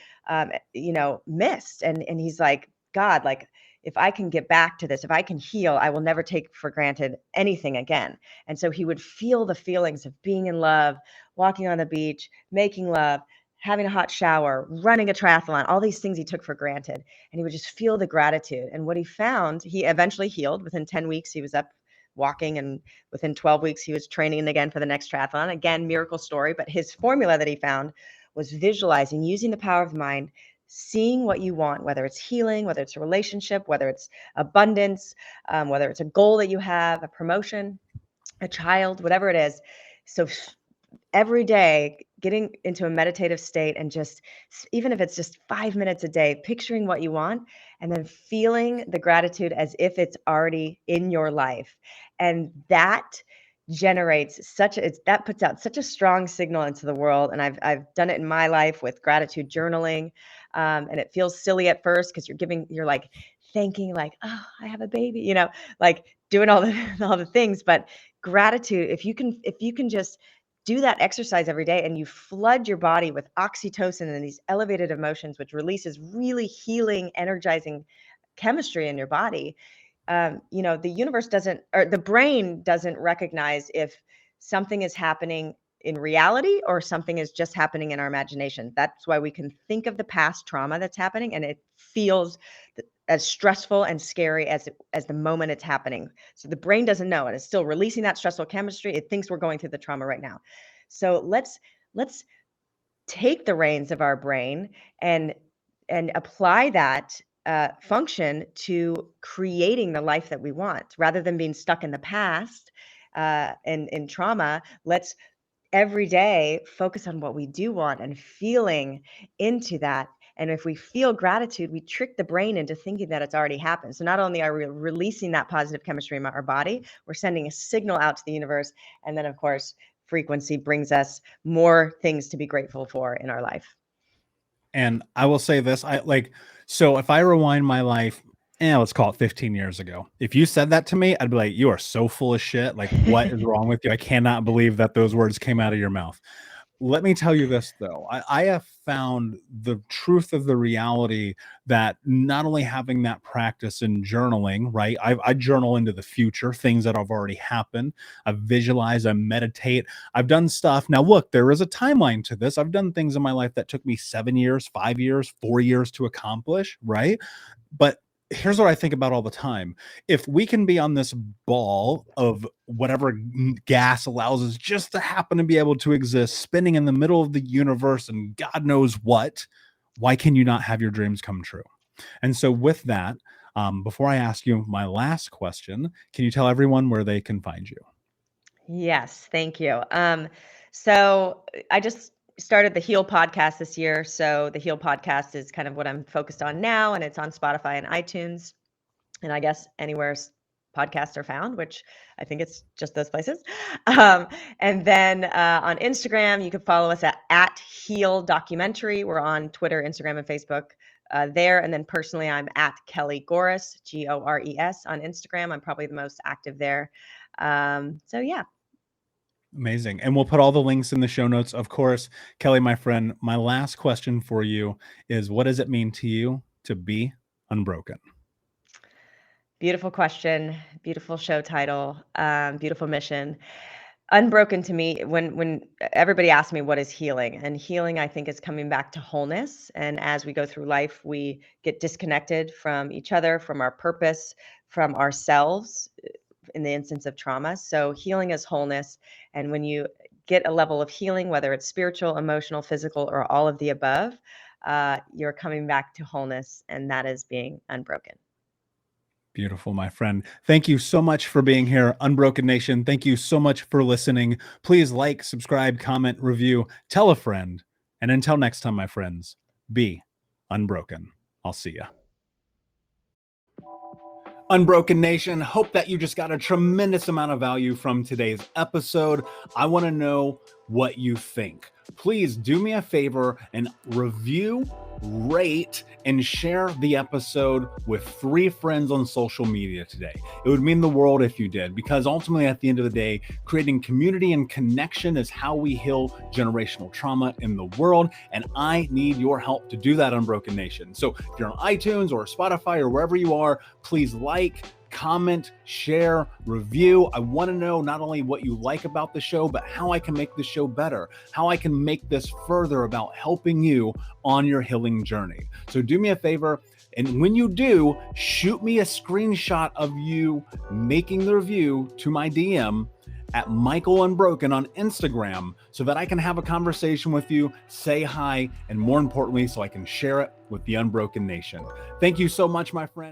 missed. And he's like, God, like, if I can get back to this, if I can heal, I will never take for granted anything again. And so he would feel the feelings of being in love, walking on the beach, making love, having a hot shower, running a triathlon, all these things he took for granted. And he would just feel the gratitude. And what he found, he eventually healed. Within 10 weeks, he was up walking, and within 12 weeks, he was training again for the next triathlon. Again, miracle story. But his formula that he found was visualizing, using the power of the mind, seeing what you want, whether it's healing, whether it's a relationship, whether it's abundance, whether it's a goal that you have, a promotion, a child, whatever it is. So every day, getting into a meditative state, and just, even if it's just 5 minutes a day, picturing what you want, and then feeling the gratitude as if it's already in your life. And that generates that puts out such a strong signal into the world. And I've done it in my life with gratitude journaling. And it feels silly at first because you're like thanking, like, oh, I have a baby, like doing all the all the things. But gratitude, if you can just do that exercise every day, and you flood your body with oxytocin and these elevated emotions, which releases really healing, energizing chemistry in your body. The universe doesn't, or the brain doesn't recognize if something is happening in reality or something is just happening in our imagination. That's why we can think of the past trauma that's happening, and it feels as stressful and scary as the moment it's happening. So the brain doesn't know, and it's still releasing that stressful chemistry. It thinks we're going through the trauma right now. So let's take the reins of our brain and apply that function to creating the life that we want, rather than being stuck in the past, and in trauma. Let's every day focus on what we do want and feeling into that. And if we feel gratitude, we trick the brain into thinking that it's already happened. So not only are we releasing that positive chemistry in our body, we're sending a signal out to the universe. And then, of course, frequency brings us more things to be grateful for in our life. And I will say this, so if I rewind my life, let's call it 15 years ago. If you said that to me, I'd be like, you are so full of shit. Like, what is wrong with you? I cannot believe that those words came out of your mouth. Let me tell you this, though. I have found the truth of the reality that not only having that practice in journaling, right? I journal into the future, things that have already happened. I visualize, I meditate. I've done stuff. Now, look, there is a timeline to this. I've done things in my life that took me 7 years, 5 years, 4 years to accomplish, right? But here's what I think about all the time. If we can be on this ball of whatever gas allows us just to happen to be able to exist, spinning in the middle of the universe and God knows what, why can you not have your dreams come true? And so with that, before I ask you my last question, can you tell everyone where they can find you? Yes, thank you. So I just started the Heal podcast this year. So the Heal podcast is kind of what I'm focused on now, and it's on Spotify and iTunes, and I guess anywhere podcasts are found, which I think it's just those places. And then on Instagram, you can follow us at Heal Documentary. We're on Twitter, Instagram, and Facebook there. And then personally, I'm at Kelly Gores, Gores on Instagram. I'm probably the most active there. So yeah. Amazing. And we'll put all the links in the show notes. Of course, Kelly, my friend, my last question for you is, what does it mean to you to be unbroken? Beautiful question, beautiful show title, beautiful mission. Unbroken to me, when everybody asks me what is healing, and healing I think is coming back to wholeness. And as we go through life, we get disconnected from each other, from our purpose, from ourselves in the instance of trauma. So healing is wholeness. And when you get a level of healing, whether it's spiritual, emotional, physical, or all of the above, you're coming back to wholeness, and that is being unbroken. Beautiful, my friend. Thank you so much for being here, Unbroken Nation. Thank you so much for listening. Please like, subscribe, comment, review, tell a friend. And until next time, my friends, be unbroken. I'll see ya. Unbroken Nation, hope that you just got a tremendous amount of value from today's episode. I want to know what you think. Please do me a favor and review, rate, and share the episode with 3 friends on social media today. It would mean the world if you did, because ultimately at the end of the day, creating community and connection is how we heal generational trauma in the world. And I need your help to do that, Unbroken Nation. So if you're on iTunes or Spotify or wherever you are, please like, comment, share, review. I want to know not only what you like about the show, but how I can make the show better, how I can make this further about helping you on your healing journey. So do me a favor, and when you do, shoot me a screenshot of you making the review to my DM at Michael Unbroken on Instagram so that I can have a conversation with you, say hi, and more importantly, so I can share it with the Unbroken Nation. Thank you so much, my friend.